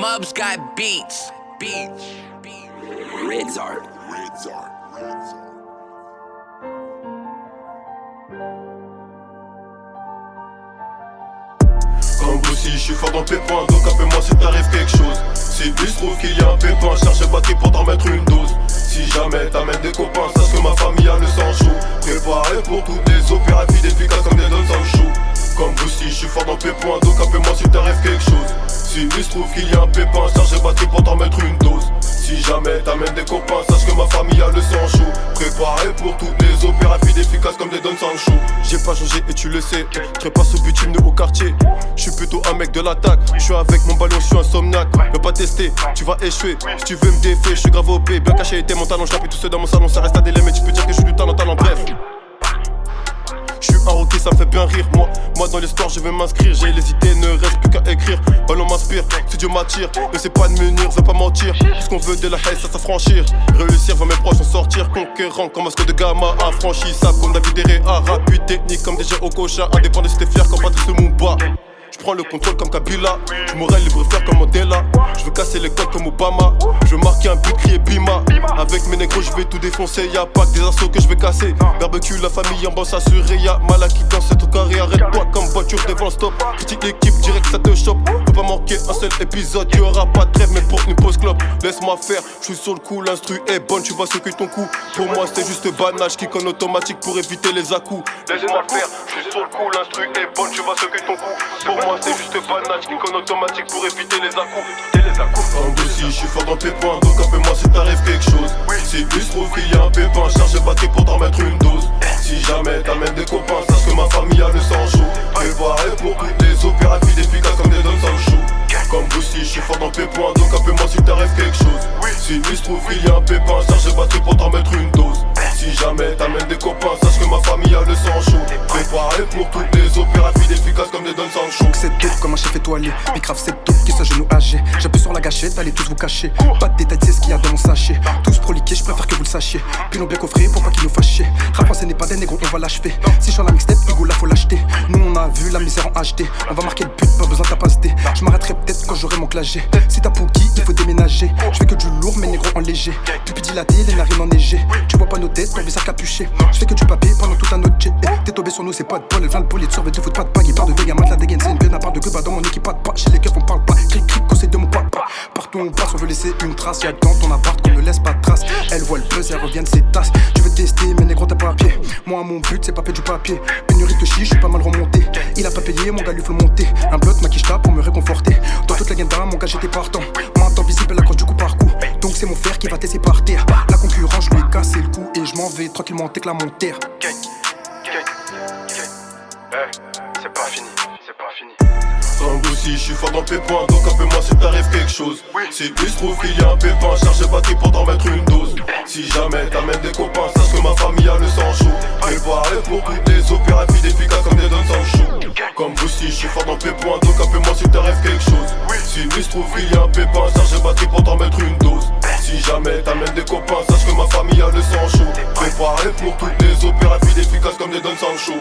Mubs got beats. Ridzart. Comme vous si je suis fort dans le pépin, donc appelle-moi si t'arrive quelque chose. Si il se trouve qu'il y a un pépin, cherche batterie pour t'en mettre une dose. Si jamais t'amènes des copains, sache que ma famille a le sang chaud. Préparé pour toutes les opérations efficaces comme des dons sans chaud. Comme vous si je suis fort dans le pépin, donc appelle-moi si t'arrive quelque chose. Si il se trouve qu'il y a un pépin, charge batterie pour t'en mettre une dose. Si jamais t'amènes des copains, sache que ma famille a le sang chaud. Préparé pour toutes les opérations efficaces comme des dons sans chaud. J'ai pas changé et tu le sais, je passe au bitume au quartier. Je suis plutôt un mec de l'attaque, je suis avec mon ballon, je suis insomniaque. Ne pas tester, tu vas échouer. Si tu veux me défier, je suis grave OP. Bien caché était mon talent, je tout seul dans mon salon, ça reste à délai, mais tu peux dire que je suis du talent, bref. Je suis un roquet, ça me fait bien rire. Moi dans l'histoire je vais m'inscrire. J'ai les idées, ne reste plus qu'à écrire. Ballon m'inspire, si Dieu m'attire. Ne sais pas de menir, veut pas mentir. Puisqu'on veut de la haine, ça s'affranchir. Réussir, voir mes proches en sortir. Conquérant comme Masque de Gamma, infranchissable comme David Herrera. Rapide, technique comme DJ Okocha. Indépendant, c'était fier comme Patrice Lumumba. Je prends le contrôle comme Kabila. Je m'aurais libre faire comme Mandela. Je veux casser les codes comme Obama. Je veux marquer un but, crier Bima. Avec mes négros je vais tout défoncer. Y'a pas que des assauts que je vais casser. Barbecue, la famille en bosse assurée. Y'a Malaki dans cette carré. Arrête-toi comme voiture devant le stop. Critique l'équipe, direct ça te chope. Faut pas manquer un seul épisode. Y'aura pas de trêve mais pour une pause clope. Laisse-moi faire, je suis sur le coup. L'instru est bonne, tu vas secouer ton cou. Pour moi c'est juste banage. Kick en automatique pour éviter les à-coups. Laisse-moi faire, je suis sur le coup. L'instru est bonne, tu vas secouer ton cou. Pour moi c'est juste banage, clic en automatique pour éviter les à-coups. En deux si je suis fort dans le pépin, donc appelle-moi si t'arrive quelque chose. Si il se trouve qu'il y a un pépin, charge batterie pour t'en mettre une dose. Si jamais t'amènes des copains, sache que ma famille a le sang chaud. Préparé pour toutes les opérations efficaces comme des dons sans chaud. Comme vous si je suis fort dans le pépin, donc appelle-moi si t'arrive quelque chose. Si il se trouve qu'il y a un pépin, charge batterie pour t'en mettre une dose. Si jamais t'amènes des copains, sache que ma famille a le sang chaud. Préparé pour toutes les opérations efficaces comme des dons sans chaud. C'est dope comme un chef étoilé, Bicrave c'est dope qui se genou âgé. J'appuie sur la gâchette, allez tous vous cacher. Pas de détails, c'est ce qu'il y a dans mon sachet. Tous proliqués, je préfère que vous le sachiez. Puis non bien coffré pour pas qu'il nous fâche. Rap ce n'est pas des négros, on va l'achever. Si je suis en la mixtape, Hugo là faut l'acheter. Nous on a vu la misère en HD. On va marquer le but, pas besoin de capacité. Je m'arrêterai peut-être quand j'aurai mon clagé. Si t'as Pookie, il faut déménager. Je fais que du lourd, mais négros en léger. Pupille dilatée, les narines enneigées. Tu vois pas nos têtes, ton visage capuché. Je fais que du papier pendant toute un autre jet. T'es tombé sur nous, c'est pas de bol. Elle vient de poli de survêt, te fout pas de bague. Il part de dégâts, la dégaine. C'est une gueule à part de gueule, dans mon équipe pas de pas. Chez les keufs on parle pas. Cric cric, conseil de mon papa. Partout on passe, on veut laisser une trace. Y'a dans ton appart qu'on ne laisse pas de trace. Elle voit le buzz, elle revient de ses tasses. Tu veux tester, mais négro t'as pas à pied. Moi mon but c'est pas fait du papier. Pénurie de chi, je suis pas mal remonté. Il a pas payé, mon gars lui faut le monter. Un blot maquillage pour me réconforter. Dans toute la game mon gars j'étais partant. Maintenant visible la crosse du coup par coup. Donc c'est mon frère qui va tester par terre. La concurrence je lui ai cassé le cou. Et je m'en vais tranquillement tec la monter. C'est pas fini, c'est pas fini. Comme vous si je suis fort dans le pépin, donc appelle-moi si t'arrive quelque chose. Si il se trouve qu'il y a un pépin, charge batterie pour t'en mettre une dose. Si jamais t'amènes des copains, sache que ma famille a le sang chaud. Préparé pour toutes les opérations efficaces comme des dons sans chaud. Comme vous si je suis fort dans le pépin, donc appelle-moi si t'arrive quelque chose. Si il se trouve qu'il y a un pépin, charge batterie pour t'en mettre une dose. Si jamais t'amènes des copains, sache que ma famille a le sang chaud. Préparé pour toutes les opérations efficaces comme des dons sans chaud.